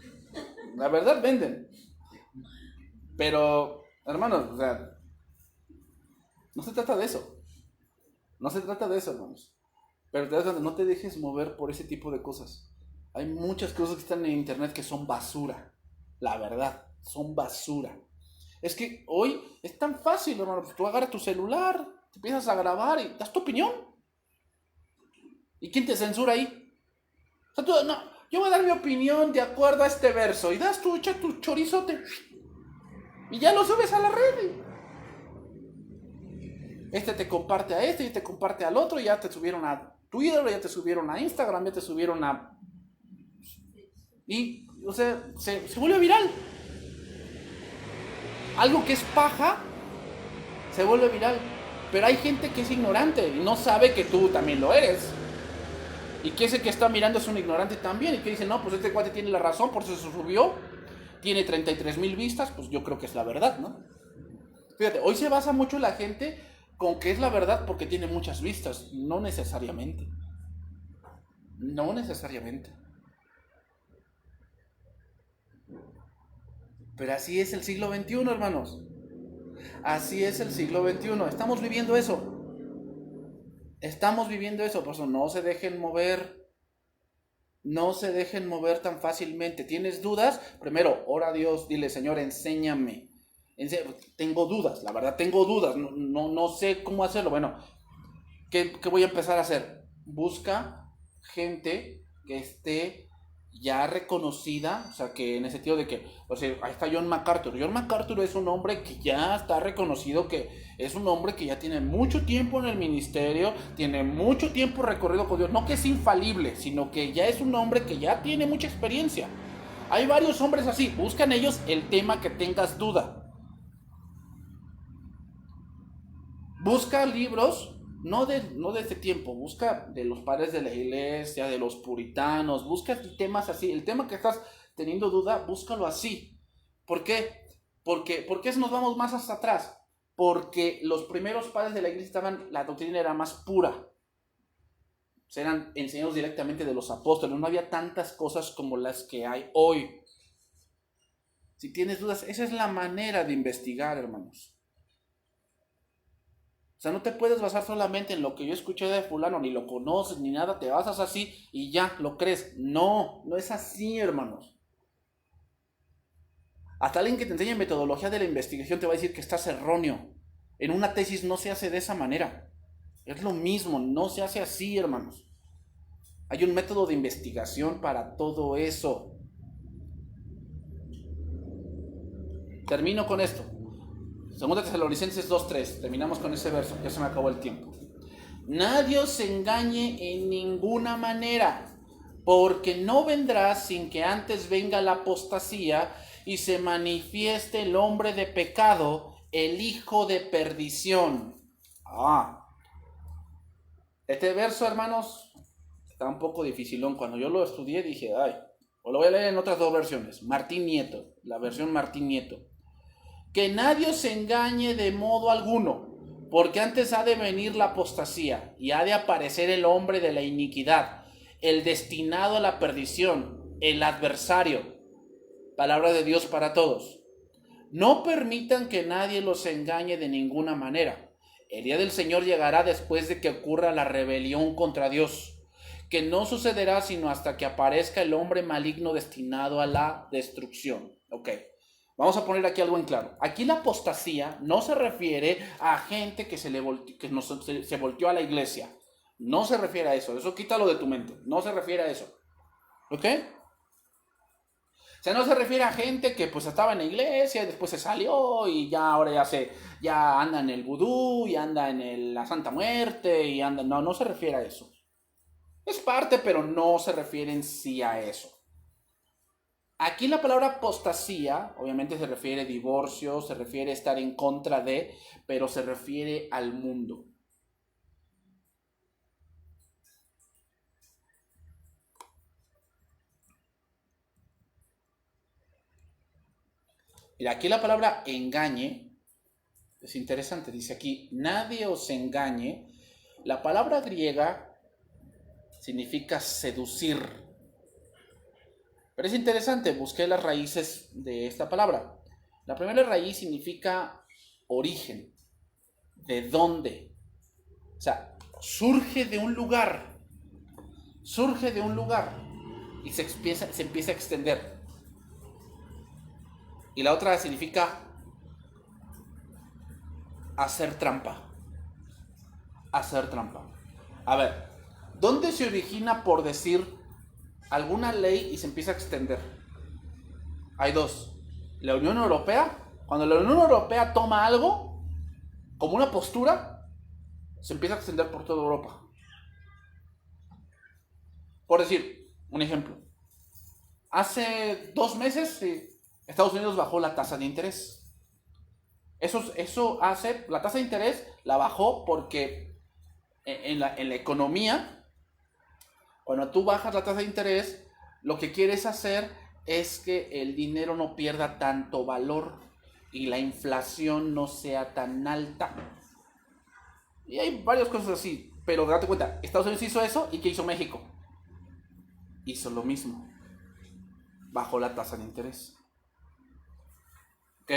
La verdad, venden. Pero, hermanos, o sea, no se trata de eso. No se trata de eso, hermanos. Pero no te dejes mover por ese tipo de cosas. Hay muchas cosas que están en internet que son basura. La verdad, son basura. Es que hoy es tan fácil, hermano. Tú agarras tu celular, te empiezas a grabar y das tu opinión. ¿Y quién te censura ahí? O sea, tú, no, yo voy a dar mi opinión de acuerdo a este verso. Y das tu chorizote. Y ya lo subes a la red. Este te comparte a este y te comparte al otro. Y ya te subieron a Twitter, ya te subieron a Instagram, ya te subieron a... Y, o sea, se vuelve viral. Algo que es paja se vuelve viral. Pero hay gente que es ignorante y no sabe que tú también lo eres. Y que ese que está mirando es un ignorante también. Y que dice, no, pues este cuate tiene la razón, por eso se subió. Tiene 33,000 vistas, pues yo creo que es la verdad, ¿no? Fíjate, hoy se basa mucho la gente con que es la verdad porque tiene muchas vistas. No necesariamente. No necesariamente. Pero así es el siglo XXI, hermanos. Así es el siglo XXI. Estamos viviendo eso. Estamos viviendo eso. Por eso no se dejen mover. No se dejen mover tan fácilmente. ¿Tienes dudas? Primero, ora a Dios. Dile, Señor, enséñame. Tengo dudas. La verdad, tengo dudas. No sé cómo hacerlo. Bueno, ¿qué voy a empezar a hacer? Busca gente que esté ya reconocida, o sea, que en el sentido de que, o sea, ahí está John MacArthur. John MacArthur es un hombre que ya está reconocido, que es un hombre que ya tiene mucho tiempo en el ministerio, tiene mucho tiempo recorrido con Dios, no que es infalible, sino que ya es un hombre que ya tiene mucha experiencia. Hay varios hombres así, buscan ellos el tema que tengas duda. Busca libros. No de este tiempo, busca de los padres de la iglesia, de los puritanos, busca temas así. El tema que estás teniendo duda, búscalo así. ¿Por qué? ¿Por qué nos vamos más hasta atrás? Porque los primeros padres de la iglesia la doctrina era más pura. Eran enseñados directamente de los apóstoles, no había tantas cosas como las que hay hoy. Si tienes dudas, esa es la manera de investigar, hermanos. O sea, no te puedes basar solamente en lo que yo escuché de fulano, ni lo conoces, ni nada, te basas así y ya, lo crees. No es así, hermanos. Hasta alguien que te enseñe metodología de la investigación te va a decir que estás erróneo. En una tesis no se hace de esa manera. Es lo mismo, no se hace así, hermanos. Hay un método de investigación para todo eso. Termino con esto. Segunda Tesalonicenses 2:3. Terminamos con ese verso, ya se me acabó el tiempo. Nadie os engañe en ninguna manera, porque no vendrá sin que antes venga la apostasía y se manifieste el hombre de pecado, el hijo de perdición. Este verso, hermanos, está un poco dificilón. Cuando yo lo estudié dije, o lo voy a leer en otras dos versiones. Martín Nieto, la versión Martín Nieto. Que nadie os engañe de modo alguno, porque antes ha de venir la apostasía y ha de aparecer el hombre de la iniquidad, el destinado a la perdición, el adversario. Palabra de Dios para todos. No permitan que nadie los engañe de ninguna manera. El día del Señor llegará después de que ocurra la rebelión contra Dios. que no sucederá sino hasta que aparezca el hombre maligno destinado a la destrucción. Ok, vamos a poner aquí algo en claro. Aquí la apostasía no se refiere a gente que se volteó a la iglesia. No se refiere a eso. Eso quítalo de tu mente. No se refiere a eso. ¿Ok? O sea, no se refiere a gente que pues estaba en la iglesia y después se salió y ya ahora ya anda en el vudú y anda en la Santa Muerte y anda... No se refiere a eso. Es parte, pero no se refiere en sí a eso. Aquí la palabra apostasía, obviamente se refiere a divorcio, se refiere a estar en contra de, pero se refiere al mundo. Mira, aquí la palabra engañe es interesante. Dice aquí, nadie os engañe. La palabra griega significa seducir. Pero es interesante, busqué las raíces de esta palabra. La primera raíz significa origen. ¿De dónde? O sea, surge de un lugar. Surge de un lugar. Y se empieza a extender. Y la otra significa hacer trampa. Hacer trampa. A ver, ¿dónde se origina por decir alguna ley y se empieza a extender? Hay dos. La Unión Europea. Cuando la Unión Europea toma algo como una postura, se empieza a extender por toda Europa. Por decir, un ejemplo. Hace 2 meses Estados Unidos bajó la tasa de interés. La tasa de interés la bajó porque en la economía, cuando tú bajas la tasa de interés, lo que quieres hacer es que el dinero no pierda tanto valor y la inflación no sea tan alta. Y hay varias cosas así, pero date cuenta, Estados Unidos hizo eso y ¿qué hizo México? Hizo lo mismo. Bajó la tasa de interés. ¿Ok?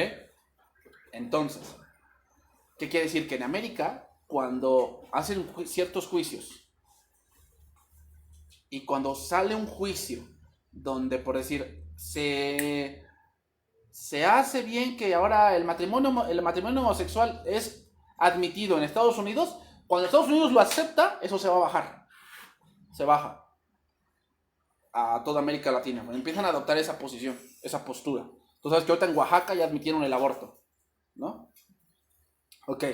Entonces, ¿qué quiere decir? Que en América, cuando hacen ciertos juicios y cuando sale un juicio donde, por decir, se hace bien que ahora el matrimonio homosexual es admitido en Estados Unidos, cuando Estados Unidos lo acepta, eso se va a bajar. Se baja a toda América Latina. Empiezan a adoptar esa posición, esa postura. Tú sabes que ahorita en Oaxaca ya admitieron el aborto, ¿no? Ok.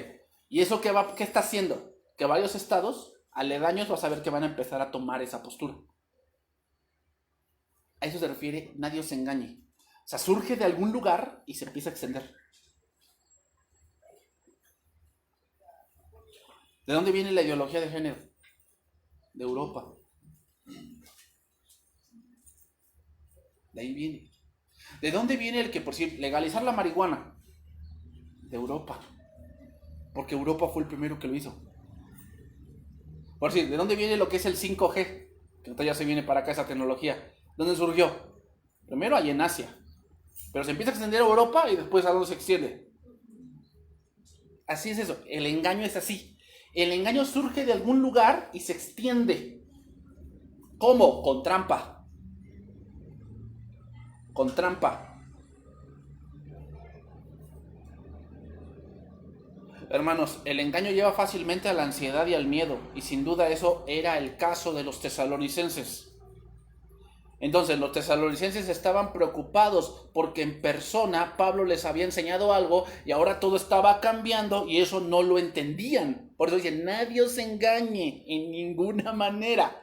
¿Y eso qué está haciendo? Que varios estados aledaños vas a ver que van a empezar a tomar esa postura. A eso se refiere, nadie os engañe. O sea, surge de algún lugar y se empieza a extender. ¿De dónde viene la ideología de género? De Europa. De ahí viene. ¿De dónde viene el que, por decir, legalizar la marihuana? De Europa. Porque Europa fue el primero que lo hizo. Por decir, ¿de dónde viene lo que es el 5G? Que entonces ya se viene para acá esa tecnología. ¿Dónde surgió? Primero ahí en Asia. Pero se empieza a extender a Europa y después a dónde se extiende. Así es eso. El engaño es así. El engaño surge de algún lugar y se extiende. ¿Cómo? Con trampa. Con trampa. Hermanos, el engaño lleva fácilmente a la ansiedad y al miedo, y sin duda eso era el caso de los tesalonicenses. Entonces los tesalonicenses estaban preocupados porque en persona Pablo les había enseñado algo y ahora todo estaba cambiando y eso no lo entendían. Por eso dicen, nadie os engañe en ninguna manera.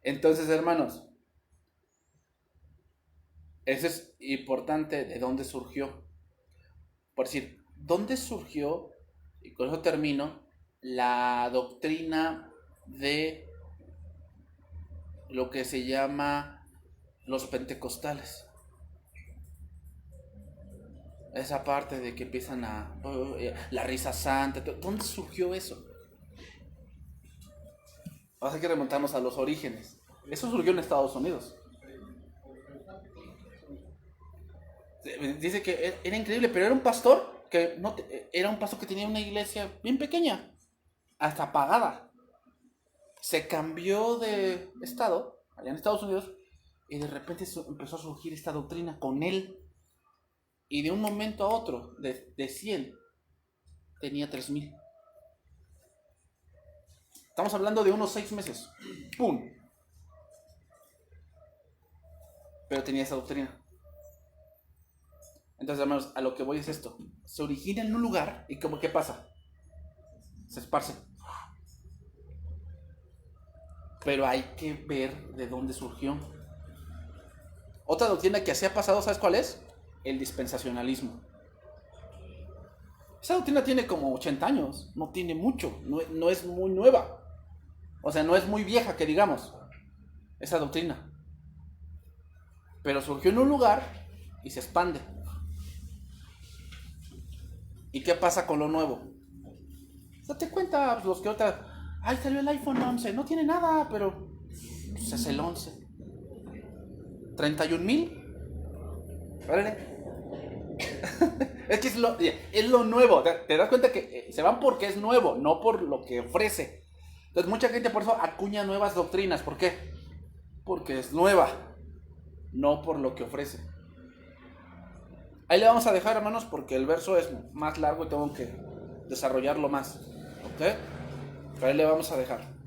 Entonces, hermanos, eso es importante de dónde surgió. Por decir, ¿dónde surgió? Y con eso termino. La doctrina de lo que se llama los pentecostales. Esa parte de que empiezan la risa santa. ¿Dónde surgió eso? Vamos a que remontarnos a los orígenes. Eso surgió en Estados Unidos. Dice que era increíble, pero era un pastor que era un paso que tenía una iglesia bien pequeña, hasta apagada. Se cambió de estado, allá en Estados Unidos, y de repente empezó a surgir esta doctrina con él. Y de un momento a otro, de 100, tenía 3000. Estamos hablando de unos 6 meses. ¡Pum! Pero tenía esa doctrina. Entonces, hermanos, a lo que voy es esto. Se origina en un lugar y ¿qué pasa? Se esparce. Pero hay que ver de dónde surgió. Otra doctrina que así ha pasado, ¿sabes cuál es? El dispensacionalismo. Esa doctrina tiene como 80 años. No tiene mucho. No es muy nueva. O sea, no es muy vieja, que digamos. Esa doctrina. Pero surgió en un lugar y se expande. ¿Y qué pasa con lo nuevo? Date cuenta, pues, los que ahorita, ay, salió el iPhone 11, no tiene nada, pero pues, es el 11. 31,000. Órale. Es que es lo nuevo. Te das cuenta que se van porque es nuevo, no por lo que ofrece. Entonces mucha gente por eso acuña nuevas doctrinas. ¿Por qué? Porque es nueva, no por lo que ofrece. Ahí le vamos a dejar, hermanos, porque el verso es más largo y tengo que desarrollarlo más. ¿Ok? Ahí le vamos a dejar.